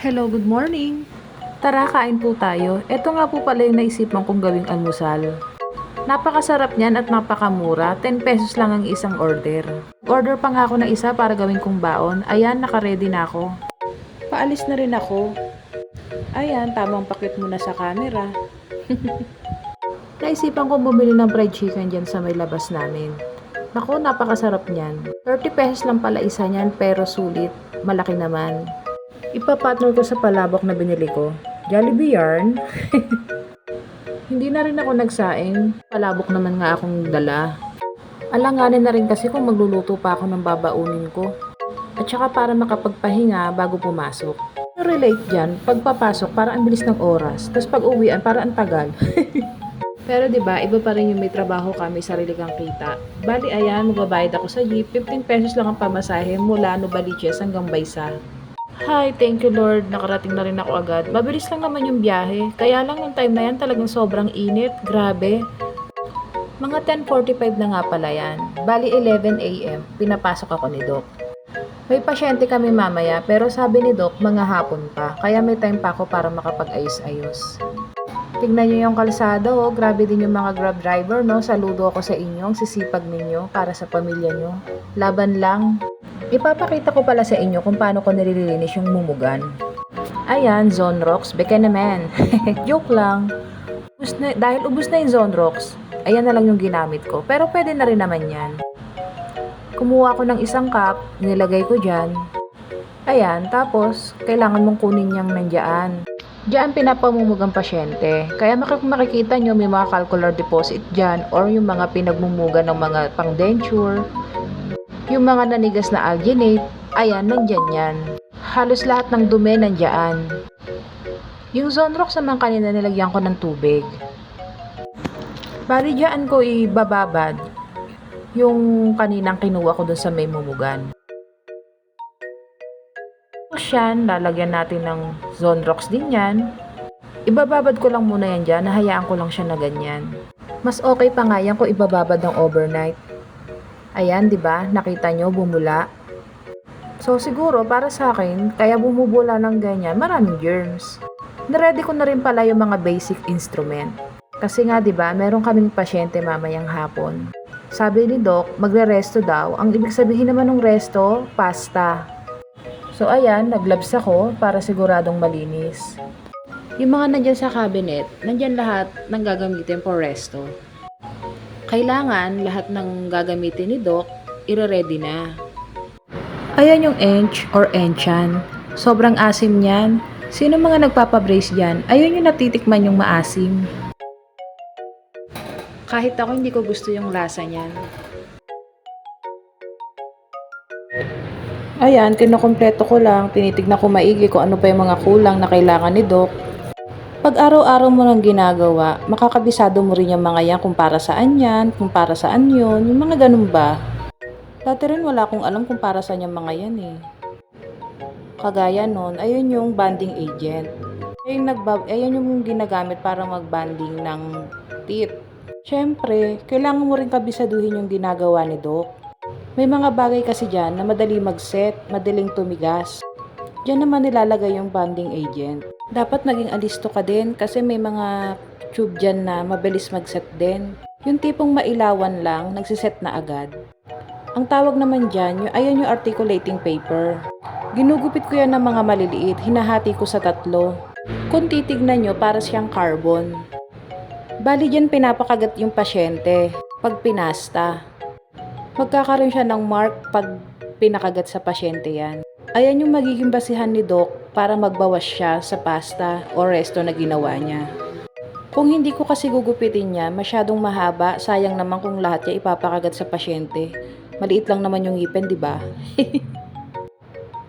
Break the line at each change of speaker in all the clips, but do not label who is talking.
Hello, good morning! Tara, kain po tayo. Ito nga po pala yung naisipan kong gawing almusal. Napakasarap niyan at napakamura. 10 pesos lang ang isang order. Order pa nga ako ng isa para gawin kong baon. Ayan, naka-ready na ako. Paalis na rin ako. Ayan, tamang pakit muna sa camera. Naisipan kong bumili ng fried chicken dyan sa may labas namin. Naku, napakasarap niyan. 30 pesos lang pala isa niyan pero sulit. Malaki naman. Ipapartner ko sa palabok na binili ko. Jollibee yarn. Hindi na rin ako nagsaing. Palabok naman nga akong dala. Alanganin na rin kasi kung magluluto pa ako ng babaunin ko. At saka para makapagpahinga bago pumasok. Relate dyan, pagpapasok para ang bilis ng oras. Tapos pag uwian para ang tagal. Pero 'di ba, iba pa rin yung may trabaho kami, sarili kang kita. Bali ayan, magbabayad ako sa jeep, 15 pesos lang ang pamasahe mula Novaliches hanggang Baysa. Hi, thank you Lord, nakarating na rin ako agad. Mabilis lang naman yung biyahe, kaya lang yung time na yan talagang sobrang init, grabe. Mga 10:45 na nga pala yan. Bali 11 a.m, pinapasok ako ni Doc. May pasyente kami mamaya, pero sabi ni Doc, mga hapon pa, kaya may time pa ako para makapag-ayos-ayos. Tignan nyo yung kalsada, oh. Grabe din yung mga grab driver, no? Saludo ako sa inyo, ang sisipag ninyo para sa pamilya nyo. Laban lang. Ipapakita ko pala sa inyo kung paano ko nililinis yung mumugan. Ayan, Zonrox, beke naman. Joke lang. Dahil ubus na yung Zonrox, ayan na lang yung ginamit ko. Pero pwede na rin naman yan. Kumuha ko ng isang cup, nilagay ko dyan. Ayan, tapos, kailangan mong kunin niyang nandiyan. Diyan pinapamumugang pasyente. Kaya makikita nyo may mga calcular deposit dyan or yung mga pinagmumuga ng mga pang-denture, yung mga nanigas na alginate, ayan, nandyan yan. Halos lahat ng dumi nandyan. Yung Zonrox naman kanina nilagyan ko ng tubig. Bali dyan ko ibababad yung kaninang kinuha ko dun sa may mumugan. Tapos yan, lalagyan natin ng Zonrox din yan. Ibababad ko lang muna yan dyan, nahayaan ko lang siya na ganyan. Mas okay pa nga yan kung ibababad ng overnight. Ayan, di ba? Nakita nyo, bumula. So siguro, para sa akin, kaya bumubula ng ganyan, maraming germs. Naready ko na rin pala yung mga basic instrument. Kasi nga, di ba, meron kaming pasyente mamayang hapon. Sabi ni Doc, magre-resto daw. Ang ibig sabihin naman ng resto, pasta. So ayan, nag-gloves ako para siguradong malinis. Yung mga nandyan sa cabinet, nandyan lahat ng gagamitin for resto. Kailangan lahat ng gagamitin ni Doc, ire-ready na. Ayan yung ench or enchan. Sobrang asim niyan. Sino mga nagpapabrace dyan? Ayun yung natitikman yung maasim. Kahit ako hindi ko gusto yung lasa niyan. Ayan, kinukumpleto ko lang, tinitignan ko maigi kung ano pa yung mga kulang na kailangan ni Doc. Pag araw-araw mo nang ginagawa, makakabisado mo rin yung mga yan kung para saan yan, kung para saan yun, yung mga ganun ba. Dati rin wala akong alam kung para saan yung mga yan eh. Kagaya nun, ayun yung bonding agent. Ayun yung ginagamit para mag-bonding ng teeth. Siyempre, kailangan mo rin kabisaduhin yung ginagawa ni Doc. May mga bagay kasi dyan na madali mag-set, madaling tumigas. Diyan naman nilalagay yung bonding agent. Dapat maging alisto ka din kasi may mga tube dyan na mabilis mag-set din. Yung tipong mailawan lang, nagsiset na agad. Ang tawag naman dyan, ayun yung articulating paper. Ginugupit ko yan ng mga maliliit, hinahati ko sa 3. Kung titignan nyo, para siyang carbon. Bali dyan pinapakagat yung pasyente pag pinasta. Magkakaroon siya ng mark pag pinakagat sa pasyente yan. Ayan yung magiging basihan ni Doc para magbawas siya sa pasta o resto na ginawa niya. Kung hindi ko kasi gugupitin niya, masyadong mahaba, sayang naman kung lahat niya ipapakagat sa pasyente. Maliit lang naman yung ngipin, di ba?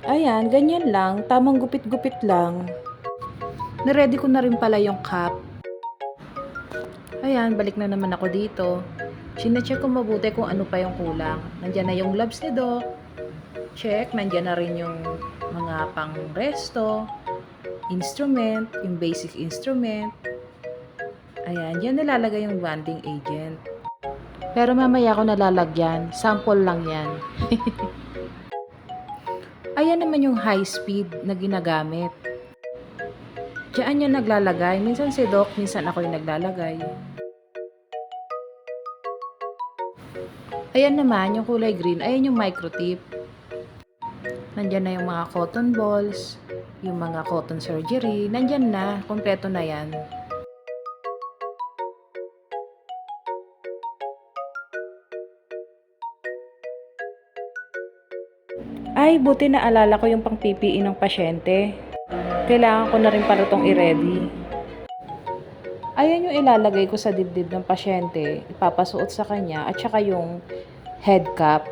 Ayan, ganyan lang, tamang gupit-gupit lang. Naready ko na rin pala yung cup. Ayan, balik na naman ako dito. Sine-check ko mabuti kung ano pa yung kulang. Nandiyan na yung gloves ni Doc. Check. Nandiyan na rin yung mga pang-resto, instrument, yung basic instrument. Ayan, dyan nilalagay yung bonding agent. Pero mamaya ko nalalagyan. Sample lang yan. Ayan naman yung high speed na ginagamit. Diyan yan naglalagay. Minsan si Doc, minsan ako yung naglalagay. Ayan naman, yung kulay green, ayan yung microtip. Nandyan na yung mga cotton balls, yung mga cotton surgery, nandyan na, kompleto na yan. Ay, buti na alala ko yung pang PPE ng pasyente. Kailangan ko na rin para tong i-ready. Ayan yung ilalagay ko sa dibdib ng pasyente, ipapasuot sa kanya, at saka yung head cap.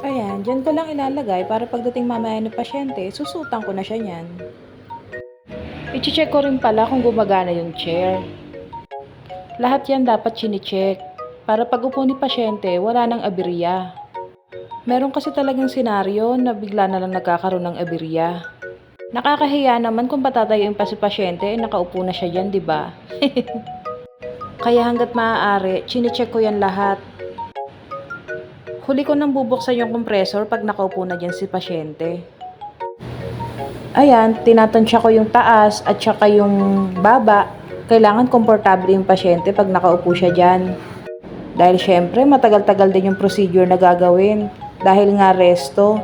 Ayan, dyan ko lang ilalagay para pagdating mamaya ng pasyente, susutan ko na siya niyan. I-check ko rin pala kung gumagana yung chair. Lahat yan dapat chine-check para pag upo ni pasyente, wala nang aberya. Meron kasi talagang senaryo na bigla na lang nagkakaroon ng aberya. Nakakahiya naman kung patatayuin pa si pasyente, nakaupo na siya dyan, di ba? Kaya hanggat maaari, chine-check ko yan lahat. Huli ko nang bubuksan yung compressor pag nakaupo na dyan si pasyente. Ayan, tinatansya ko yung taas at saka yung baba. Kailangan komportable yung pasyente pag nakaupo siya dyan. Dahil syempre, matagal-tagal din yung procedure na gagawin. Dahil nga resto.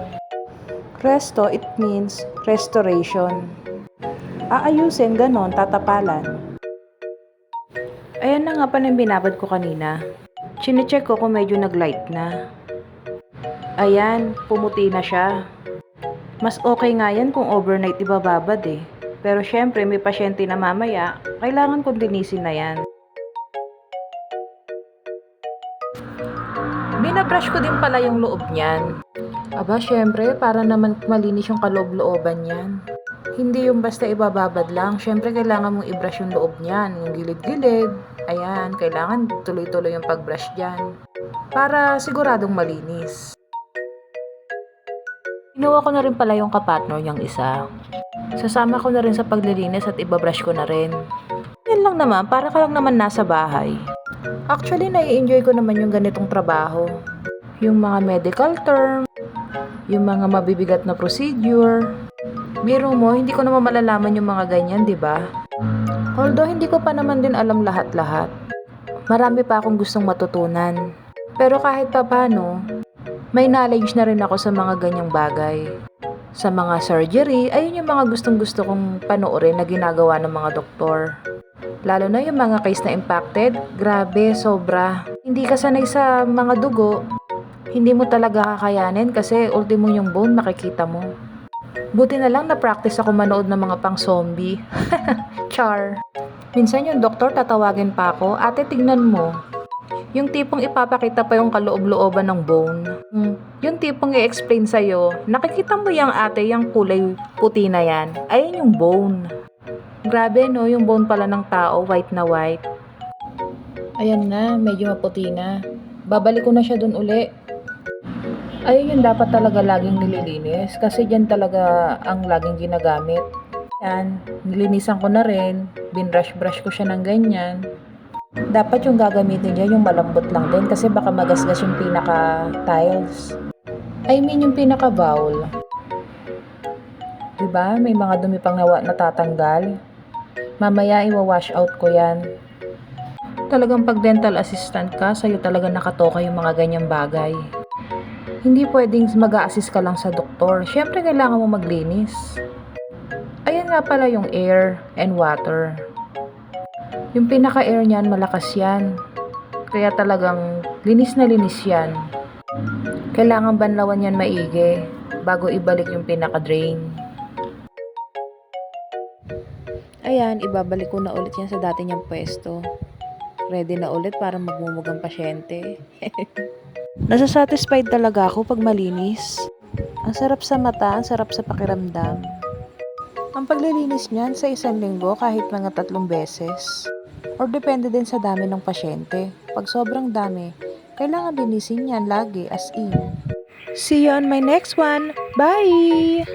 Resto, it means restoration. Aayusin, ganon, tatapalan. Ayan na nga pa nang binabad ko kanina. Chine-check ko kung medyo nag-light na. Ayan, pumuti na siya. Mas okay nga yan kung overnight ibababad eh. Pero syempre, may pasyente na mamaya, kailangan kong linisin na yan. Binabrush ko din pala yung loob niyan. Aba, syempre, para naman malinis yung kaloob-looban niyan. Hindi yung basta ibababad lang. Syempre, kailangan mong i-brush yung loob niyan. Yung gilid-gilid. Ayan, kailangan tuloy-tuloy yung pag-brush dyan. Para siguradong malinis. Ginawa ko na rin pala yung kapartner niyang isa. Sasama ko na rin sa paglilinis at ibabrush ko na rin. Yan lang naman, para ka lang naman nasa bahay. Actually, nai-enjoy ko naman yung ganitong trabaho. Yung mga medical term, yung mga mabibigat na procedure. Biro mo, hindi ko naman malalaman yung mga ganyan, di ba? Although, hindi ko pa naman din alam lahat-lahat. Marami pa akong gustong matutunan. Pero kahit pa paano, may knowledge na rin ako sa mga ganyang bagay. Sa mga surgery, ayun yung mga gustong-gusto kong panoorin na ginagawa ng mga doktor. Lalo na yung mga case na impacted, grabe, sobra. Hindi ka sanay sa mga dugo, hindi mo talaga kakayanin kasi ultimo yung bone makikita mo. Buti na lang na-practice ako manood ng mga pang-zombie. Char. Minsan yung doktor tatawagin pa ako, ate tignan mo. Yung tipong ipapakita pa yung kaloob-looban ng bone. Yung tipong i-explain sa'yo, nakikita mo yung ate, yung kulay puti na yan. Ayun yung bone. Grabe no, yung bone pala ng tao, white na white. Ayan na, medyo maputi na. Babalik ko na siya dun uli. Ayun yung dapat talaga laging nililinis kasi dyan talaga ang laging ginagamit. Yan, nilinisan ko na rin, binrush-brush ko siya ng ganyan. Dapat yung gagamitin dyan yung malambot lang din kasi baka magasgas yung pinaka-tiles. I mean yung pinaka-bowl. Diba? May mga dumi pang natatanggal. Mamaya iwa-wash out ko yan. Talagang pag dental assistant ka, sa'yo talaga nakatoka yung mga ganyang bagay. Hindi pwedeng mag-a-assist ka lang sa doktor. Siyempre, kailangan mo maglinis. Ayan nga pala yung air and water. Yung pinaka-air niyan, malakas yan. Kaya talagang linis na linis yan. Kailangan banlawan yan maigi bago ibalik yung pinaka-drain. Ayan, ibabalik ko na ulit yan sa dati niyang pwesto. Ready na ulit para magmumugang pasyente. Nasasatisfied talaga ako pag malinis. Ang sarap sa mata, ang sarap sa pakiramdam. Ang paglilinis niyan sa isang linggo kahit mga 3 beses. Or depende din sa dami ng pasyente. Pag sobrang dami, kailangan linisin yan lagi as in. See you on my next one. Bye!